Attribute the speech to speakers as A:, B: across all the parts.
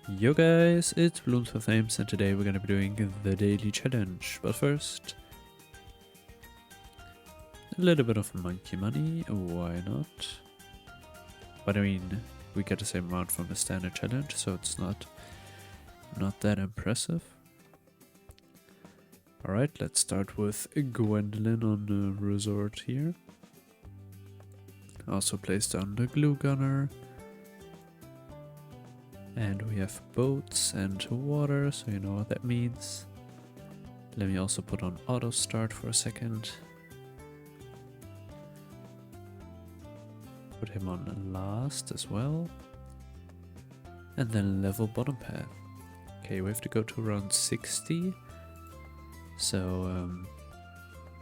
A: Yo guys, it's Balloons with Names and today we're gonna be doing the daily challenge. But first, a little bit of monkey money, why not? But I mean, we get the same amount from the standard challenge, so it's not that impressive. Alright, let's start with Gwendolyn on the resort here. Also place down the glue gunner. And we have boats and water, so you know what that means. Let me also put on auto start for a second. Put him on last as well. And then level bottom path. Okay, we have to go to around 60. So,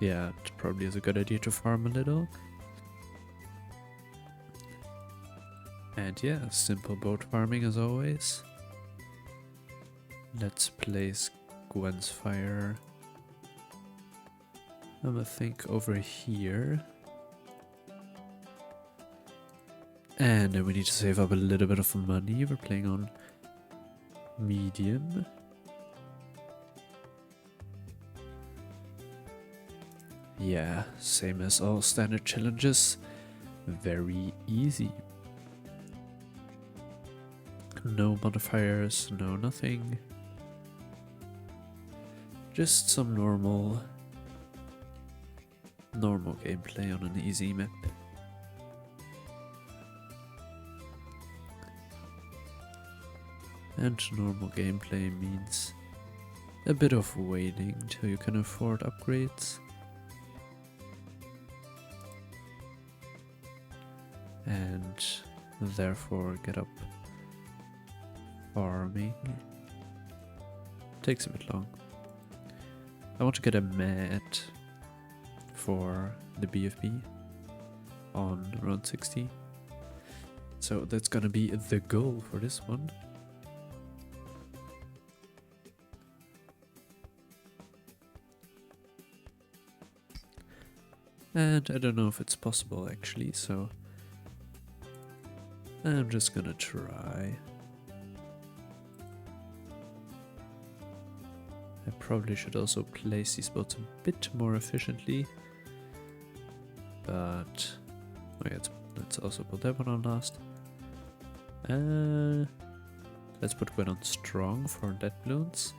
A: yeah, it probably is a good idea to farm a little. And yeah, simple boat farming as always. Let's place Gwen's fire. I'm gonna think over here. And then we need to save up a little bit of money. We're playing on medium. Yeah, same as all standard challenges. Very easy. No modifiers, no nothing. Just some normal gameplay on an easy map. And normal gameplay means a bit of waiting till you can afford upgrades. And therefore get up farming. Takes a bit long. I want to get a mat for the BFB on around 60. So that's gonna be the goal for this one. And I don't know if it's possible actually, so I'm just gonna try. I probably should also place these boats a bit more efficiently. But oh yeah, let's also put that one on last. Let's put Gwen on strong for dead balloons,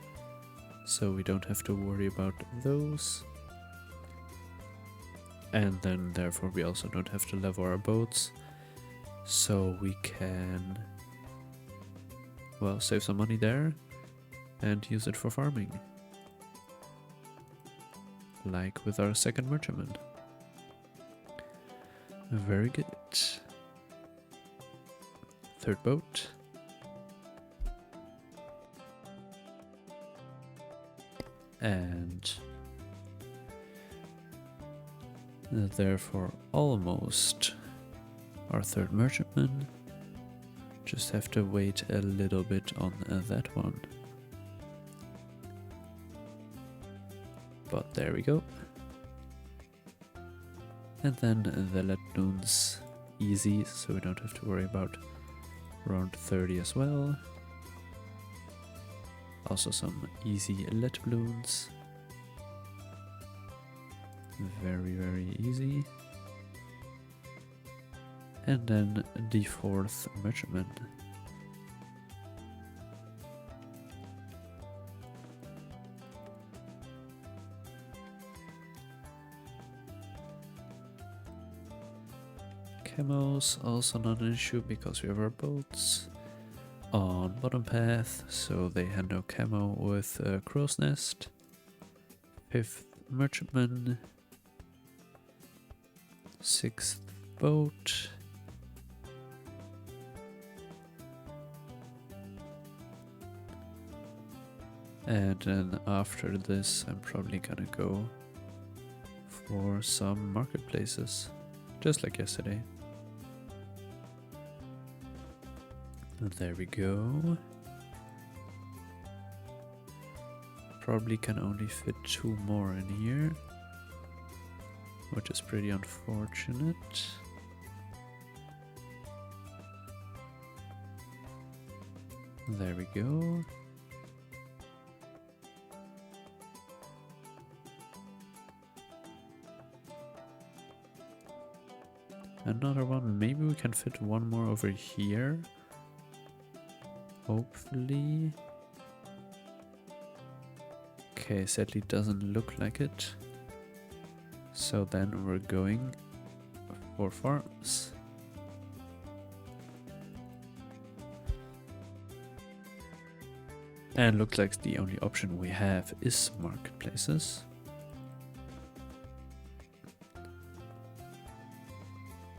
A: so we don't have to worry about those. And then therefore we also don't have to level our boats, so we can, well, save some money there and use it for farming. Like with our second merchantman. Very good. Third boat. And therefore almost our third merchantman. Just have to wait a little bit on that one. But there we go. And then the lead balloons easy, so we don't have to worry about round 30 as well. Also some easy lead balloons. Very, very easy. And then the fourth merchantman. Camos also not an issue because we have our boats on bottom path, so they had no camo with crow's nest. Fifth merchantman. Sixth boat. And then after this I'm probably gonna go for some marketplaces, just like yesterday. And there we go. Probably can only fit 2 more in here, which is pretty unfortunate. There we go. Another one. Maybe we can fit one more over here. Hopefully. Okay, sadly doesn't look like it. So then we're going for farms. And looks like the only option we have is marketplaces.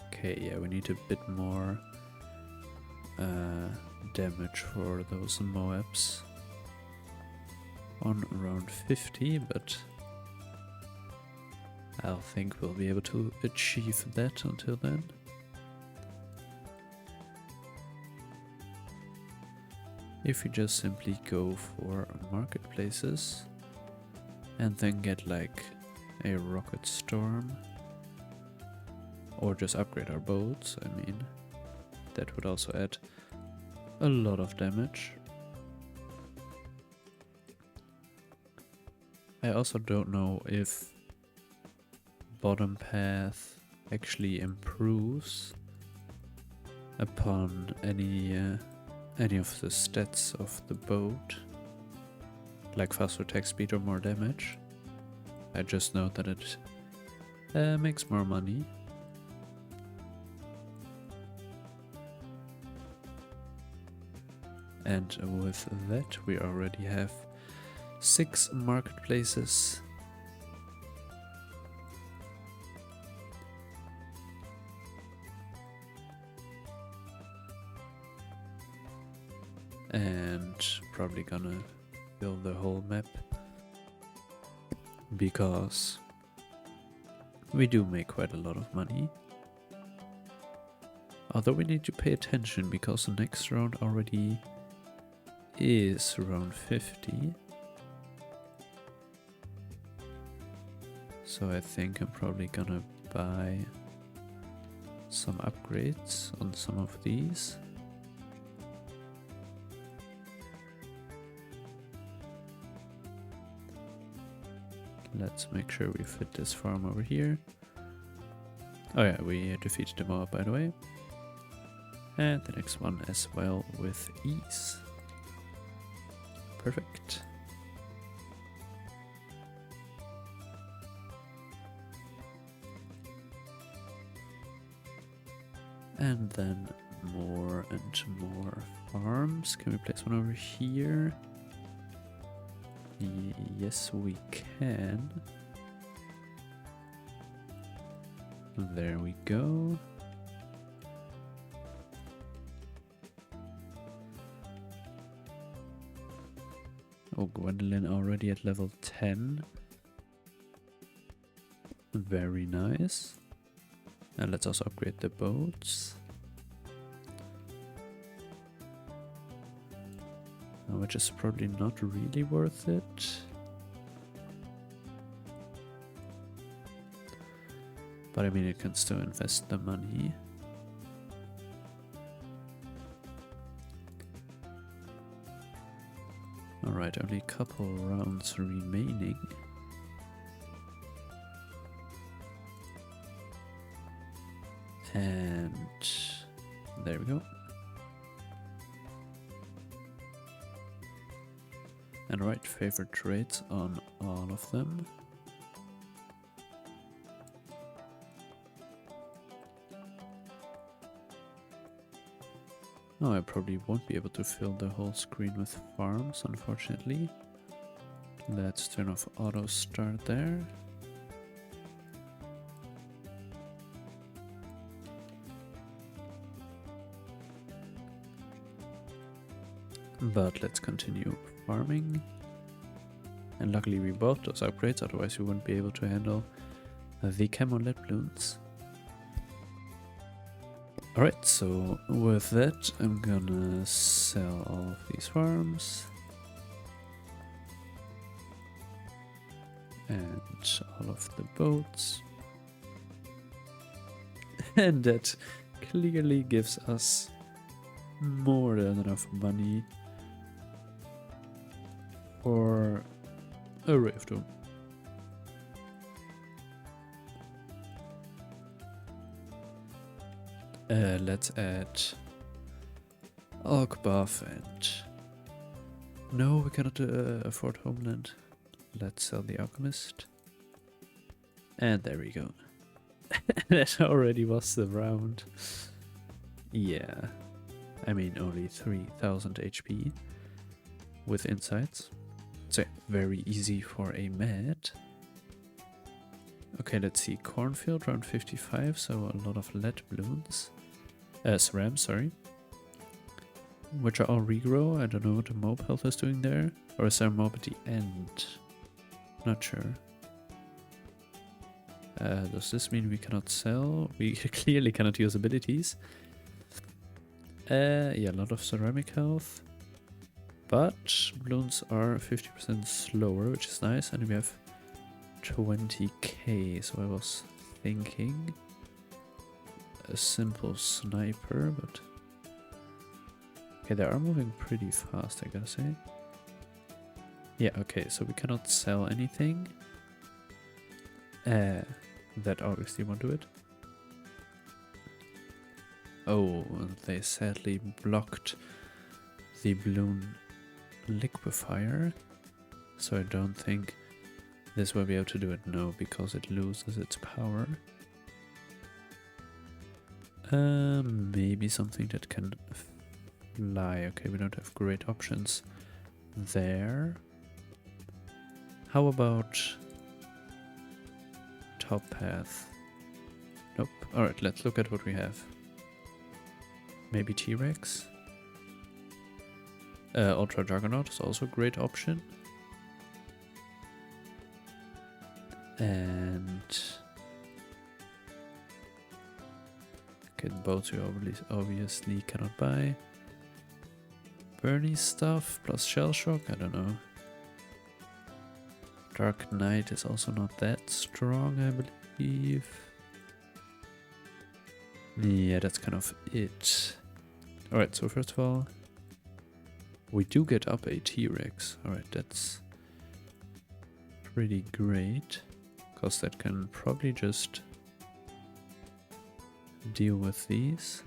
A: Okay, yeah, we need a bit more damage for those Moabs on round 50, but I think we'll be able to achieve that until then. If you just simply go for marketplaces and then get like a rocket storm, or just upgrade our boats, I mean, that would also add a lot of damage. I also don't know if bottom path actually improves upon any of the stats of the boat, like faster attack speed or more damage. I just know that it makes more money. And with that we already have 6 marketplaces. And probably gonna build the whole map, because we do make quite a lot of money. Although we need to pay attention because the next round already is round 50. So I think I'm probably gonna buy some upgrades on some of these. Let's make sure we fit this farm over here. Oh yeah, we defeated them all, by the way. And the next one as well with ease. Perfect. And then more and more farms. Can we place one over here? Yes, we can. There we go. Oh, Gwendolyn already at level 10. Very nice. And let's also upgrade the boats. Which is probably not really worth it. But I mean, it can still invest the money. Alright, only a couple rounds remaining. And there we go. And right, favorite traits on all of them. Oh, I probably won't be able to fill the whole screen with farms, unfortunately. Let's turn off auto start there. But let's continue farming. And luckily we bought those upgrades, otherwise we wouldn't be able to handle the camo lead balloons. Alright, so with that I'm gonna sell all of these farms. And all of the boats. And that clearly gives us more than enough money or a Ray of Doom. Let's add Alk buff and... No, we cannot afford Homeland. Let's sell the Alchemist. And there we go. That already was the round. Yeah. I mean, only 3000 HP with insights. So very easy for a med. Okay, let's see. Cornfield round 55, so a lot of lead balloons. SRAM, sorry. Which are all regrow. I don't know what the mob health is doing there. Or is there a mob at the end? Not sure. Does this mean we cannot sell? We clearly cannot use abilities. Yeah, a lot of ceramic health. But balloons are 50% slower, which is nice. And we have 20k. So I was thinking a simple sniper, but... Okay, they are moving pretty fast, I gotta say. Yeah, okay, so we cannot sell anything. That obviously won't do it. Oh, they sadly blocked the balloon liquefier. So I don't think this will be able to do it. No, because it loses its power. Maybe something that can fly. Okay, we don't have great options there. How about top path? Nope. Alright, let's look at what we have. Maybe T-Rex? Ultra Juggernaut is also a great option. And... okay, the boats we obviously cannot buy. Bernie stuff plus Shell Shock, I don't know. Dark Knight is also not that strong, I believe. Yeah, that's kind of it. Alright, so first of all, we do get up a T-Rex. Alright, that's pretty great. Because that can probably just deal with these.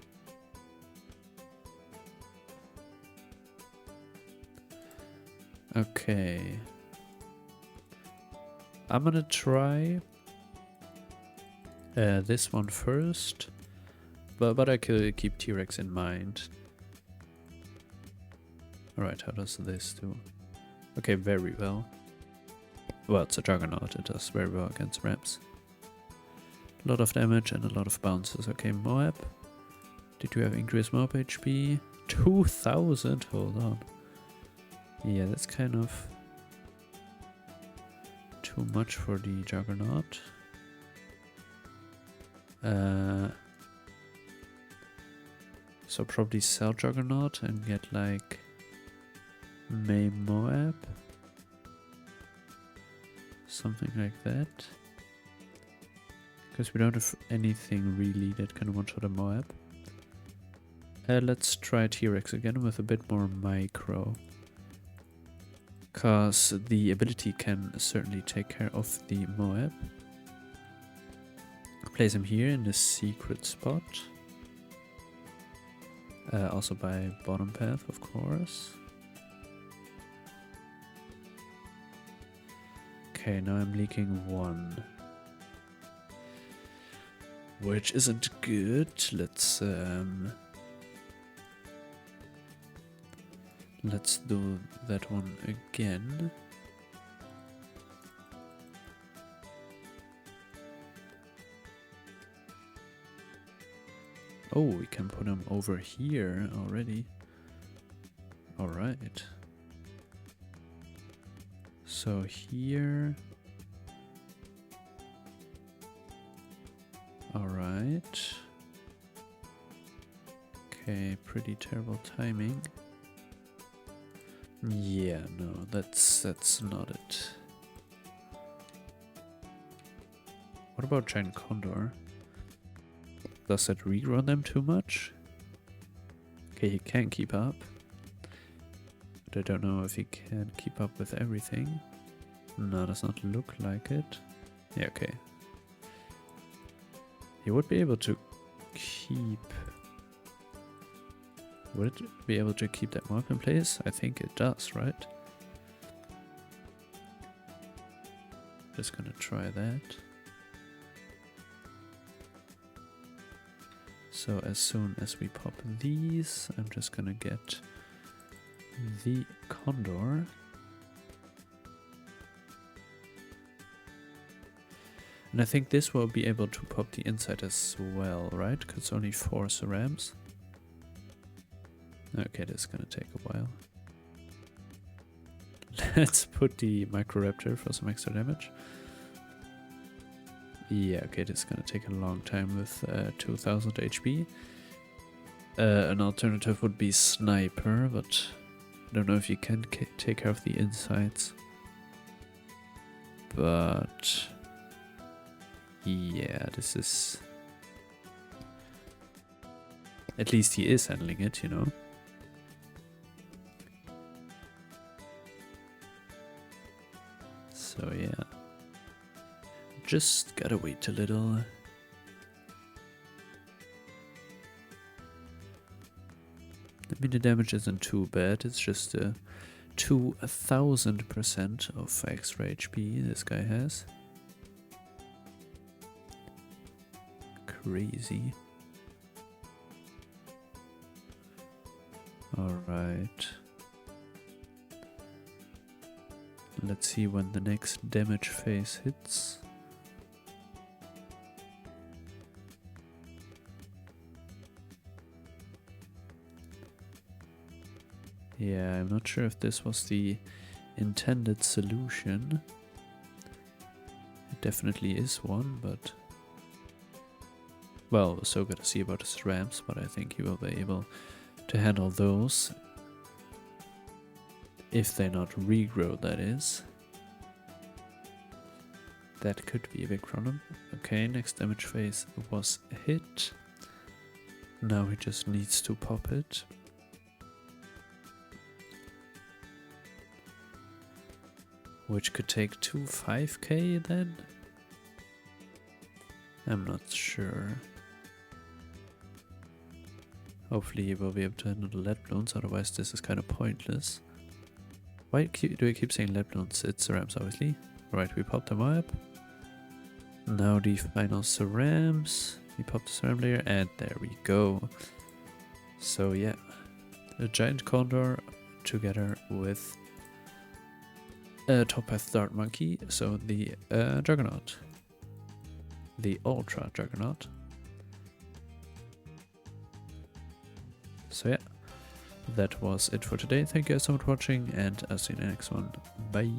A: Okay. I'm gonna try this one first, but I could keep T-Rex in mind. Alright, how does this do? Okay, very well. Well, it's a Juggernaut, it does very well against Rams. A lot of damage and a lot of bounces. Okay, Moab. Did you have increased Moab HP? 2000? Hold on. Yeah, that's kind of too much for the Juggernaut. So probably sell Juggernaut and get like May Moab. Something like that. Because we don't have anything really that can one-shot a Moab. Let's try T-Rex again with a bit more micro. Because the ability can certainly take care of the Moab. Place him here in the secret spot. Also by bottom path, of course. Okay, now I'm leaking 1. Which isn't good. Let's do that one again. Oh, we can put him over here already. Alright. So here. Alright. Okay, pretty terrible timing. Yeah, no, that's not it. What about Giant Condor? Does that rerun them too much? Okay, he can keep up. but I don't know if he can keep up with everything. No, does not look like it. Yeah, okay. He would be able to keep... Would it be able to keep that mark in place? I think it does, right? Just gonna try that. So as soon as we pop these, I'm just gonna get the condor. And I think this will be able to pop the inside as well, right? Because it's only 4 cerams. Okay, this is gonna take a while. Let's put the Microraptor for some extra damage. Yeah, okay, this is gonna take a long time with 2000 HP. An alternative would be Sniper, but I don't know if you can take care of the insides. But yeah, this is... At least he is handling it, you know. So yeah. Just gotta wait a little. I mean, the damage isn't too bad, it's just 2000% of extra HP this guy has. Crazy. Alright. Let's see when the next damage phase hits. Yeah, I'm not sure if this was the intended solution. It definitely is one, but... Well, we're so gonna see about his ramps, but I think he will be able to handle those. If they not regrow, that is. That could be a big problem. Okay, next damage phase was hit. Now he just needs to pop it. Which could take 5k then? I'm not sure. Hopefully he will be able to handle the lead balloons, otherwise this is kind of pointless. Why do I keep saying lead balloons? It's cerams, obviously. Right, we popped them up. Now the final cerams. We pop the ceram layer, and there we go. So yeah, a giant condor together with a topaz dart monkey, so the juggernaut, the ultra juggernaut. So yeah, that was it for today. Thank you guys so much for watching, and I'll see you in the next one. Bye.